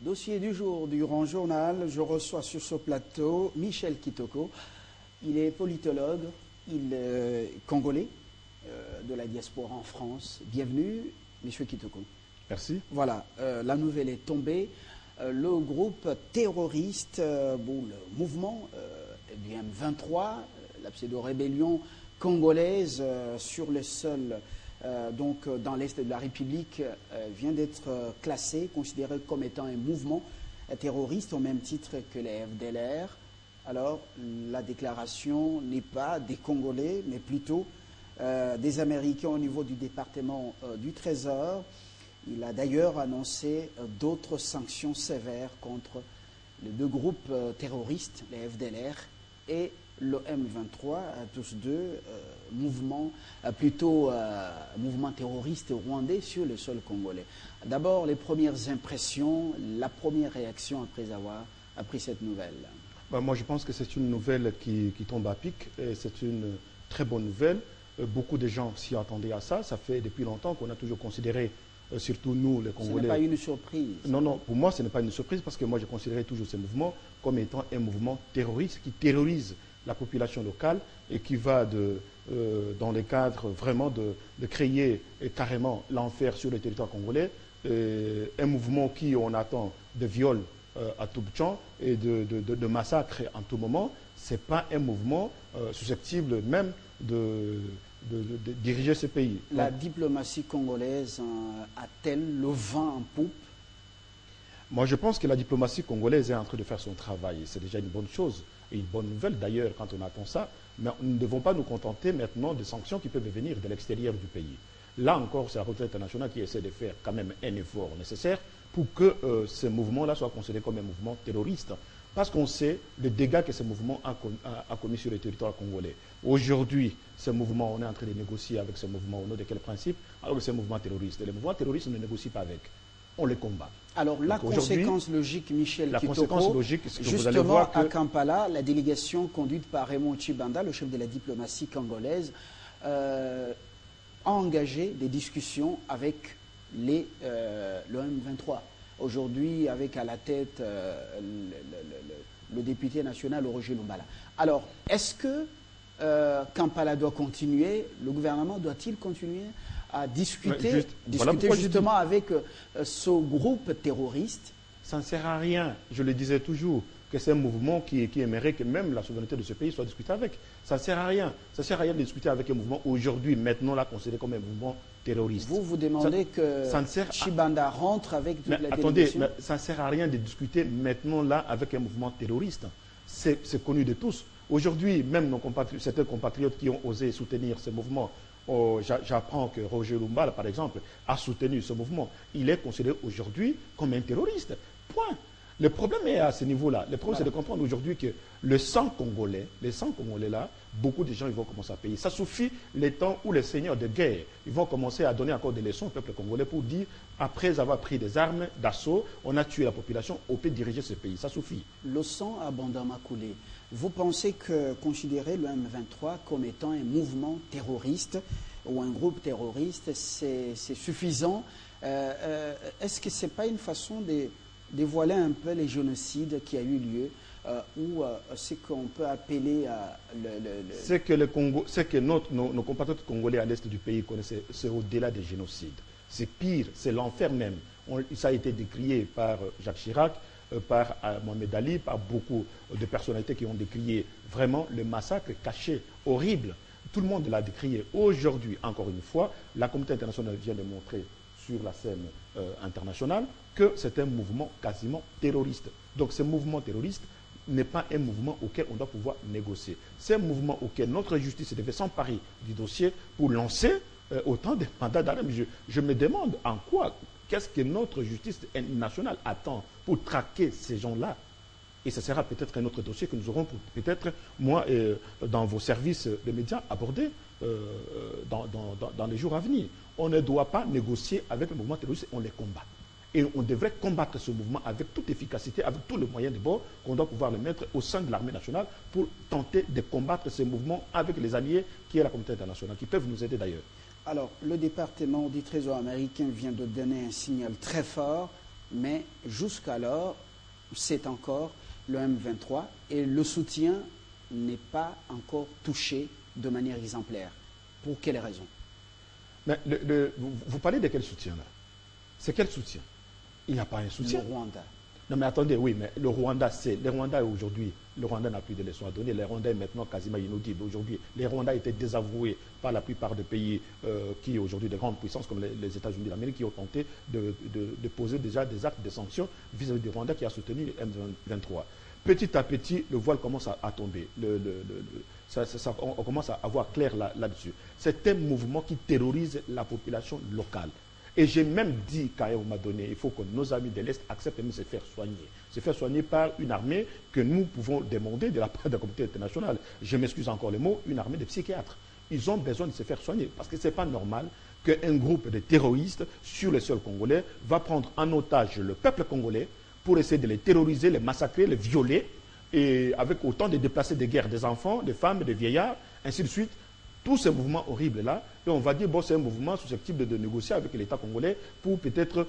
Dossier du jour du Grand Journal, je reçois sur ce plateau Michel Kitoko. Il est politologue, il est congolais de la diaspora en France. Bienvenue, Monsieur Kitoko. Merci. Voilà, la nouvelle est tombée. Le groupe terroriste, le mouvement du M23, la pseudo-rébellion congolaise sur le sol donc dans l'Est de la République vient d'être classé, considéré comme étant un mouvement terroriste au même titre que les FDLR. Alors la déclaration n'est pas des Congolais, mais plutôt des Américains au niveau du département du Trésor. Il a d'ailleurs annoncé d'autres sanctions sévères contre les deux groupes terroristes, les FDLR et le M23, tous deux mouvements terroristes rwandais sur le sol congolais. D'abord, les premières impressions, la première réaction après avoir appris cette nouvelle. Moi, je pense que c'est une nouvelle qui tombe à pic et c'est une très bonne nouvelle. Beaucoup de gens s'y attendaient à ça. Ça fait depuis longtemps qu'on a toujours considéré, surtout nous, les Congolais... Ce n'est pas une surprise. Non, pour moi, ce n'est pas une surprise parce que moi, je considérais toujours ce mouvement comme étant un mouvement terroriste qui terrorise la population locale et qui va dans le cadre vraiment de créer carrément l'enfer sur le territoire congolais. Un mouvement qui, on attend, de viols à tout bout et de massacres en tout moment. Ce n'est pas un mouvement susceptible même de diriger ce pays. La diplomatie congolaise a-t-elle le vent en poupe? Moi, je pense que la diplomatie congolaise est en train de faire son travail. C'est déjà une bonne chose et une bonne nouvelle d'ailleurs quand on attend ça. Mais nous ne devons pas nous contenter maintenant des sanctions qui peuvent venir de l'extérieur du pays. Là encore, c'est la communauté internationale qui essaie de faire quand même un effort nécessaire pour que ce mouvement-là soit considéré comme un mouvement terroriste. Parce qu'on sait le dégât que ce mouvement a commis sur le territoire congolais. Aujourd'hui, ce mouvement, on est en train de négocier avec ce mouvement au nom de quel principe? Alors que c'est un mouvement terroriste. Et les mouvements terroristes, on ne négocie pas avec. On les combat. Alors la conséquence logique, Michel Kitoko, conséquence logique, c'est que justement vous allez voir que... à Kampala, la délégation conduite par Raymond Tshibanda, le chef de la diplomatie congolaise, a engagé des discussions avec le M23. Aujourd'hui, avec à la tête le député national Roger Lumbala. Alors, est-ce que Kampala doit continuer? Le gouvernement doit-il continuer à discuter, justement avec ce groupe terroriste? Ça ne sert à rien, je le disais toujours, que c'est un mouvement qui aimerait que même la souveraineté de ce pays soit discutée avec. Ça ne sert à rien. Ça ne sert à rien de discuter avec un mouvement aujourd'hui, maintenant, là, considéré comme un mouvement terroriste. Vous demandez que Tshibanda rentre avec toute la délégation? Attendez, mais ça ne sert à rien de discuter maintenant, là, avec un mouvement terroriste. C'est connu de tous. Aujourd'hui, même certains compatriotes qui ont osé soutenir ce mouvement, j'apprends que Roger Lumbala, par exemple, a soutenu ce mouvement. Il est considéré aujourd'hui comme un terroriste. Point. Le problème est à ce niveau-là. Le problème, c'est de comprendre aujourd'hui que le sang congolais là, beaucoup de gens ils vont commencer à payer. Ça suffit les temps où les seigneurs de guerre ils vont commencer à donner encore des leçons au peuple congolais pour dire, après avoir pris des armes d'assaut, on a tué la population, on peut diriger ce pays. Ça suffit. Le sang a abondamment coulé. Vous pensez que considérer le M23 comme étant un mouvement terroriste ou un groupe terroriste, c'est suffisant? Est-ce que ce n'est pas une façon de dévoiler un peu les génocides qui a eu lieu ou ce qu'on peut appeler Ce que nos compatriotes congolais à l'est du pays connaissent, c'est au-delà des génocides. C'est pire, c'est l'enfer même. Ça a été décrié par Jacques Chirac, par Mohamed Ali, par beaucoup de personnalités qui ont décrié vraiment le massacre caché, horrible. Tout le monde l'a décrié. Aujourd'hui, encore une fois, la communauté internationale vient de montrer sur la scène internationale que c'est un mouvement quasiment terroriste. Donc ce mouvement terroriste n'est pas un mouvement auquel on doit pouvoir négocier. C'est un mouvement auquel notre justice devait s'emparer du dossier pour lancer autant de mandats d'arrêt. Je me demande en quoi, qu'est-ce que notre justice nationale attend pour traquer ces gens-là? Et ce sera peut-être un autre dossier que nous aurons peut-être, moi, dans vos services de médias, aborder dans les jours à venir. On ne doit pas négocier avec le mouvement terroriste, on les combat. Et on devrait combattre ce mouvement avec toute efficacité, avec tous les moyens de bord qu'on doit pouvoir le mettre au sein de l'armée nationale pour tenter de combattre ce mouvement avec les alliés qui est la communauté internationale, qui peuvent nous aider d'ailleurs. Alors, le département du Trésor américain vient de donner un signal très fort. mais jusqu'alors, c'est encore le M23 et le soutien n'est pas encore touché de manière exemplaire. Pour quelles raisons? Mais vous parlez de quel soutien là? C'est quel soutien? Il n'y a pas un soutien. Le Rwanda. Non mais attendez, oui, mais le Rwanda, aujourd'hui, le Rwanda n'a plus de leçons à donner. Le Rwanda est maintenant quasiment inaudible. Aujourd'hui, les Rwandais étaient désavoués par la plupart des pays qui, aujourd'hui, de grandes puissances comme les États-Unis d'Amérique, qui ont tenté de poser déjà des actes de sanctions vis-à-vis du Rwanda qui a soutenu le M23. Petit à petit, le voile commence à tomber. On commence à avoir clair là-dessus. C'est un mouvement qui terrorise la population locale. Et j'ai même dit, qu'à un moment donné, il faut que nos amis de l'Est acceptent de se faire soigner. Se faire soigner par une armée que nous pouvons demander de la part de la communauté internationale. Je m'excuse encore le mot, une armée de psychiatres. Ils ont besoin de se faire soigner. Parce que ce n'est pas normal qu'un groupe de terroristes sur le sol congolais va prendre en otage le peuple congolais pour essayer de les terroriser, les massacrer, les violer, et avec autant de déplacés de guerre, des enfants, des femmes, des vieillards, ainsi de suite. Tous ces mouvements horribles-là, et on va dire, bon, c'est un mouvement susceptible de négocier avec l'État congolais pour peut-être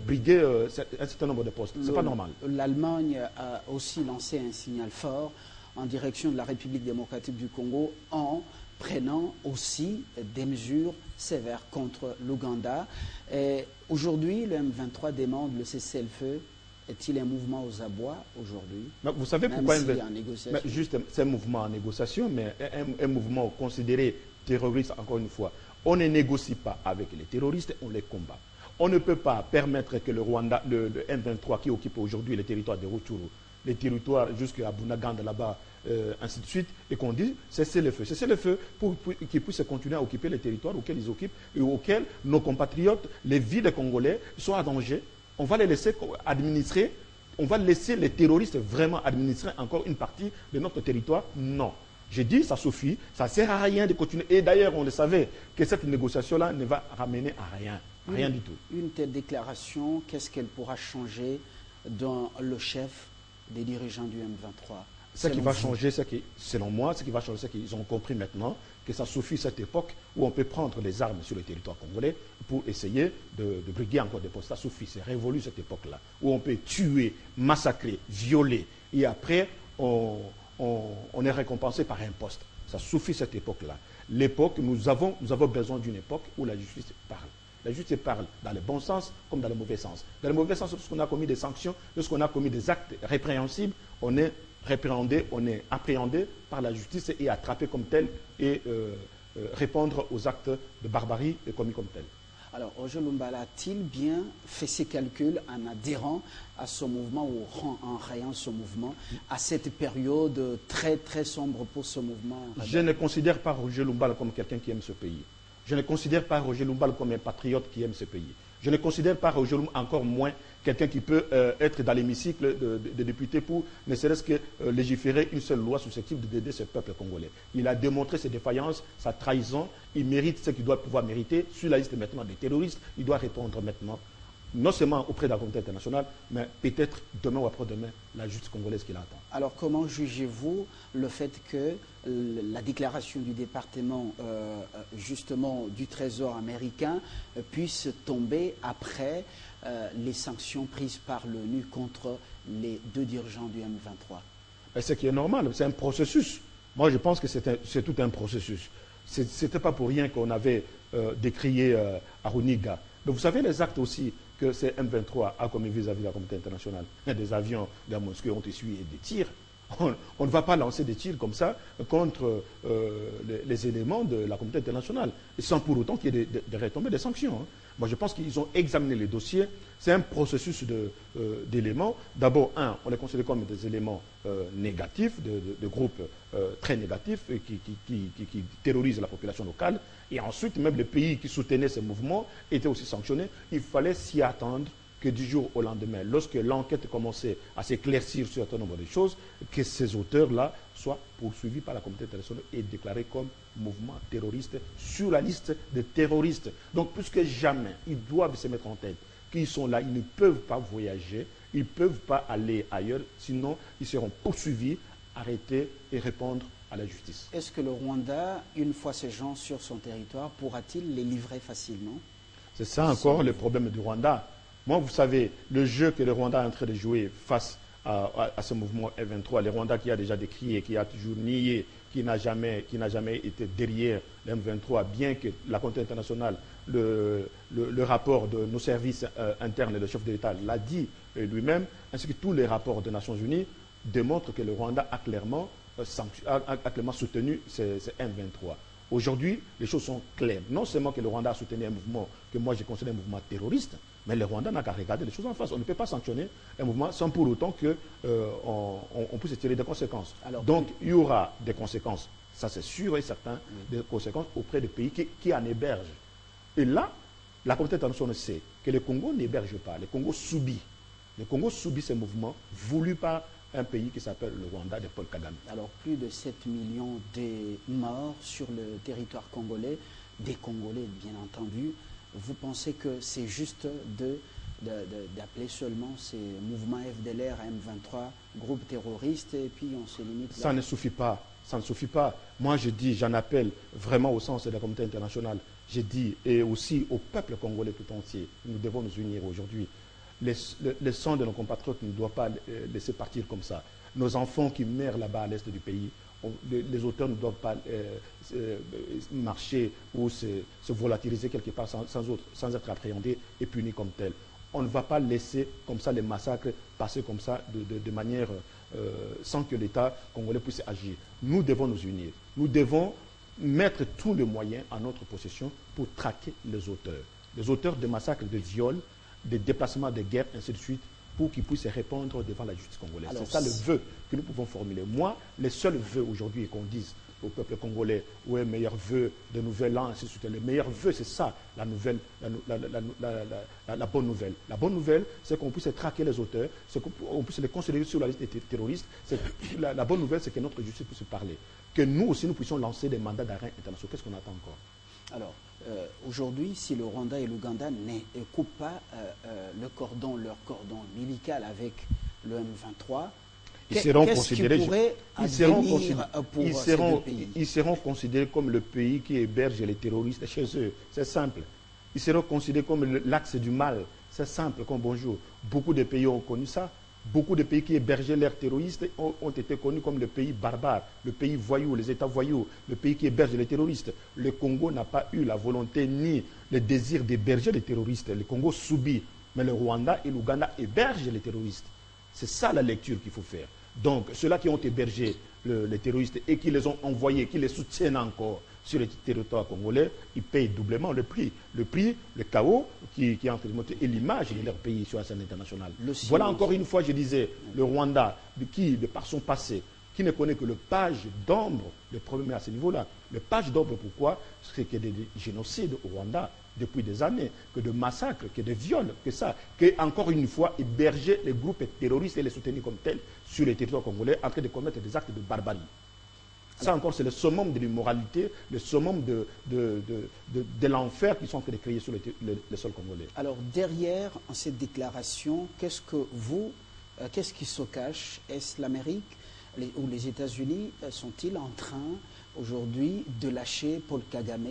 briguer un certain nombre de postes. Ce n'est pas normal. L'Allemagne a aussi lancé un signal fort en direction de la République démocratique du Congo en prenant aussi des mesures sévères contre l'Ouganda. Aujourd'hui, le M23 demande le cessez-le-feu. Est-il un mouvement aux abois aujourd'hui? Vous savez pourquoi juste c'est un mouvement en négociation, mais un mouvement considéré terroriste, encore une fois. On ne négocie pas avec les terroristes, on les combat. On ne peut pas permettre que le Rwanda, le M23 qui occupe aujourd'hui les territoires de Rutshuru, les territoires jusqu'à Bunaganda là-bas, ainsi de suite, et qu'on dise cessez le feu. Cessez le feu pour qu'ils puissent continuer à occuper les territoires auxquels ils occupent et auxquels nos compatriotes, les vies des Congolais, sont en danger. On va les laisser administrer, on va laisser les terroristes vraiment administrer encore une partie de notre territoire? Non. J'ai dit, ça suffit, ça ne sert à rien de continuer. Et d'ailleurs, on le savait, que cette négociation-là ne va ramener à rien. Rien du tout. Une telle déclaration, qu'est-ce qu'elle pourra changer dans le chef des dirigeants du M23? Ce qui va changer, selon moi, ce qui va changer, c'est qu'ils ont compris maintenant que ça suffit cette époque où on peut prendre les armes sur le territoire congolais pour essayer de briguer encore des postes. Ça suffit, c'est révolu cette époque-là, où on peut tuer, massacrer, violer, et après on est récompensé par un poste. Ça suffit cette époque-là. L'époque, nous avons besoin d'une époque où la justice parle. La justice parle dans le bon sens comme dans le mauvais sens. Dans le mauvais sens, lorsqu'on a commis des sanctions, lorsqu'on a commis des actes répréhensibles, on est répréhendé, on est appréhendé par la justice et attrapé comme tel et répondre aux actes de barbarie commis comme tel. Alors, Roger Lumbala a-t-il bien fait ses calculs en adhérant à ce mouvement ou en rayant ce mouvement à cette période très très sombre pour ce mouvement? Je ne considère pas Roger Lumbala comme quelqu'un qui aime ce pays. Je ne considère pas Roger Lumbala comme un patriote qui aime ce pays. Je ne considère pas Roger Lumbala, encore moins quelqu'un qui peut être dans l'hémicycle de députés pour ne serait-ce que légiférer une seule loi susceptible d'aider ce peuple congolais. Il a démontré ses défaillances, sa trahison. Il mérite ce qu'il doit pouvoir mériter. Sur la liste maintenant des terroristes, il doit répondre maintenant, non seulement auprès de la communauté internationale, mais peut-être demain ou après-demain, la justice congolaise qui l'attend. Alors comment jugez-vous le fait que la déclaration du département justement du Trésor américain puisse tomber après les sanctions prises par l'ONU contre les deux dirigeants du M23? Ce qui est normal, c'est un processus. Moi, je pense que c'est tout un processus. Ce n'était pas pour rien qu'on avait décrié Aruniga. Mais vous savez les actes aussi que ce M23 a commis vis-à-vis de la communauté internationale. Des avions de la Moscou ont essuyé des tirs. On ne va pas lancer des tirs comme ça contre les éléments de la communauté internationale, sans pour autant qu'il y ait des retombées, des sanctions. Hein. Moi, je pense qu'ils ont examiné les dossiers. C'est un processus d'éléments. D'abord, on les considère comme des éléments négatifs, de groupes très négatifs qui terrorisent la population locale. Et ensuite, même les pays qui soutenaient ces mouvements étaient aussi sanctionnés. Il fallait s'y attendre que du jour au lendemain, lorsque l'enquête commençait à s'éclaircir sur un certain nombre de choses, que ces auteurs-là soient poursuivis par la communauté internationale et déclarés comme mouvement terroriste sur la liste des terroristes. Donc, plus que jamais, ils doivent se mettre en tête qu'ils sont là, ils ne peuvent pas voyager, ils ne peuvent pas aller ailleurs, sinon ils seront poursuivis, arrêtés et répondre à la justice. Est-ce que le Rwanda, une fois ces gens sur son territoire, pourra-t-il les livrer facilement? C'est ça encore le problème du Rwanda. Moi, vous savez, le jeu que le Rwanda est en train de jouer face à ce mouvement M23, le Rwanda qui a déjà décrié, qui a toujours nié, qui n'a jamais été derrière le M23, bien que la communauté internationale, le rapport de nos services internes, le chef de l'État l'a dit lui-même, ainsi que tous les rapports des Nations Unies, démontrent que le Rwanda a clairement soutenu ces M23. Aujourd'hui, les choses sont claires. Non seulement que le Rwanda a soutenu un mouvement que moi je considère un mouvement terroriste, mais le Rwanda n'a qu'à regarder les choses en face. On ne peut pas sanctionner un mouvement sans pour autant qu'on puisse tirer des conséquences. Alors, donc, il y aura des conséquences, ça c'est sûr et certain, des conséquences auprès des pays qui en hébergent. Et là, la communauté internationale sait que le Congo n'héberge pas, le Congo subit. Le Congo subit ces mouvements voulus par un pays qui s'appelle le Rwanda de Paul Kagame. Alors, plus de 7 millions de morts sur le territoire congolais, des Congolais bien entendu. Vous pensez que c'est juste d'appeler seulement ces mouvements FDLR, M23, groupes terroristes, et puis on se limite là? Ça ne suffit pas. Ça ne suffit pas. Moi, je dis, j'en appelle vraiment au sens de la communauté internationale. Je dis, et aussi au peuple congolais tout entier, nous devons nous unir aujourd'hui. Le sang de nos compatriotes ne doit pas laisser partir comme ça. Nos enfants qui meurent là-bas à l'est du pays, les auteurs ne doivent pas marcher ou se volatiliser quelque part sans être appréhendés et punis comme tels. On ne va pas laisser comme ça les massacres passer comme ça de manière sans que l'État congolais puisse agir. Nous devons nous unir. Nous devons mettre tous les moyens à notre possession pour traquer les auteurs de massacres, de viols, des déplacements de guerre, ainsi de suite, pour qu'ils puissent répondre devant la justice congolaise. C'est ça le vœu que nous pouvons formuler. Moi, le seul vœu aujourd'hui qu'on dise au peuple congolais, ouais, meilleur vœu de nouvel an, ainsi de suite. Le meilleur vœu, c'est ça, la bonne nouvelle. La bonne nouvelle, c'est qu'on puisse traquer les auteurs, c'est qu'on puisse les considérer sur la liste des terroristes. La bonne nouvelle, c'est que notre justice puisse parler. Que nous aussi, nous puissions lancer des mandats d'arrêt internationaux. Qu'est-ce qu'on attend encore? Alors, aujourd'hui, si le Rwanda et l'Ouganda ne coupent pas leur cordon ombilical avec le M23, ils seront considérés comme le pays qui héberge les terroristes chez eux. C'est simple. Ils seront considérés comme l'axe du mal. C'est simple comme bonjour. Beaucoup de pays ont connu ça. Beaucoup de pays qui hébergeaient leurs terroristes ont été connus comme le pays barbare, le pays voyou, les États voyous, le pays qui héberge les terroristes. Le Congo n'a pas eu la volonté ni le désir d'héberger les terroristes. Le Congo subit, mais le Rwanda et l'Ouganda hébergent les terroristes. C'est ça la lecture qu'il faut faire. Donc, ceux-là qui ont hébergé les terroristes et qui les ont envoyés, qui les soutiennent encore sur le territoire congolais, ils payent doublement le prix. Le chaos qui est en train de monter et l'image de leur pays sur la scène internationale. Voilà encore une fois, je disais, le Rwanda, de par son passé, qui ne connaît que le page d'ombre, le problème est à ce niveau-là. Le page d'ombre, pourquoi? C'est qu'il y a des génocides au Rwanda depuis des années, que de massacres, que de viols, que encore une fois, héberger les groupes terroristes et les soutenir comme tels sur les territoires congolais en train de commettre des actes de barbarie. Ça encore, c'est le summum de l'immoralité, le summum de l'enfer qu'ils sont en train de créer sur le sol congolais. Alors, derrière cette déclaration, qu'est-ce qui se cache? Est-ce l'Amérique ou les États-Unis sont-ils en train, aujourd'hui, de lâcher Paul Kagame?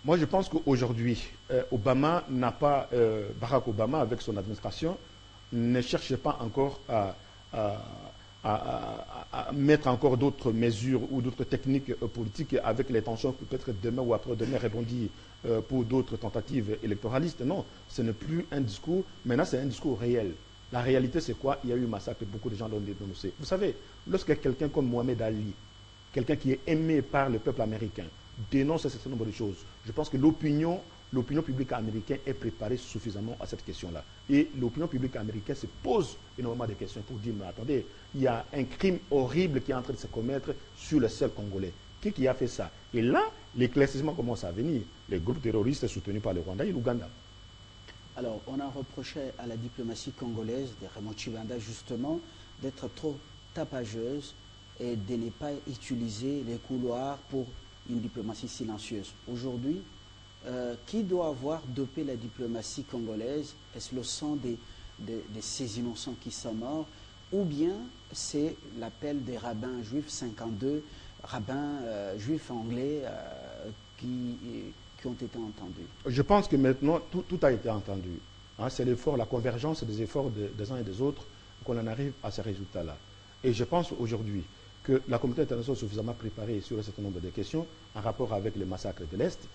Moi, je pense qu'aujourd'hui, Barack Obama, avec son administration, ne cherche pas encore à mettre encore d'autres mesures ou d'autres techniques politiques avec l'intention que peut-être demain ou après-demain rebondir pour d'autres tentatives électoralistes. Non, ce n'est plus un discours. Maintenant, c'est un discours réel. La réalité, c'est quoi? Il y a eu un massacre, beaucoup de gens l'ont dénoncé. Vous savez, lorsque quelqu'un comme Mohamed Ali, quelqu'un qui est aimé par le peuple américain, dénonce un certain nombre de choses, je pense que l'opinion publique américaine est préparée suffisamment à cette question-là. Et l'opinion publique américaine se pose énormément de questions pour dire, mais attendez, il y a un crime horrible qui est en train de se commettre sur le sol congolais. Qui a fait ça? Et là, l'éclaircissement commence à venir. Les groupes terroristes soutenus par le Rwanda et l'Ouganda. Alors, on a reproché à la diplomatie congolaise, de Raymond Tshibanda justement, d'être trop tapageuse et de ne pas utiliser les couloirs pour une diplomatie silencieuse. Aujourd'hui, qui doit avoir dopé la diplomatie congolaise? Est-ce le sang de ces innocents qui sont morts, ou bien c'est l'appel des rabbins juifs, 52 rabbins juifs anglais qui ont été entendus? Je pense que maintenant, tout a été entendu. Hein, c'est l'effort, la convergence des efforts des uns et des autres qu'on en arrive à ces résultats-là. Et je pense aujourd'hui que la communauté internationale est suffisamment préparée sur un certain nombre de questions en rapport avec le massacre de l'Est.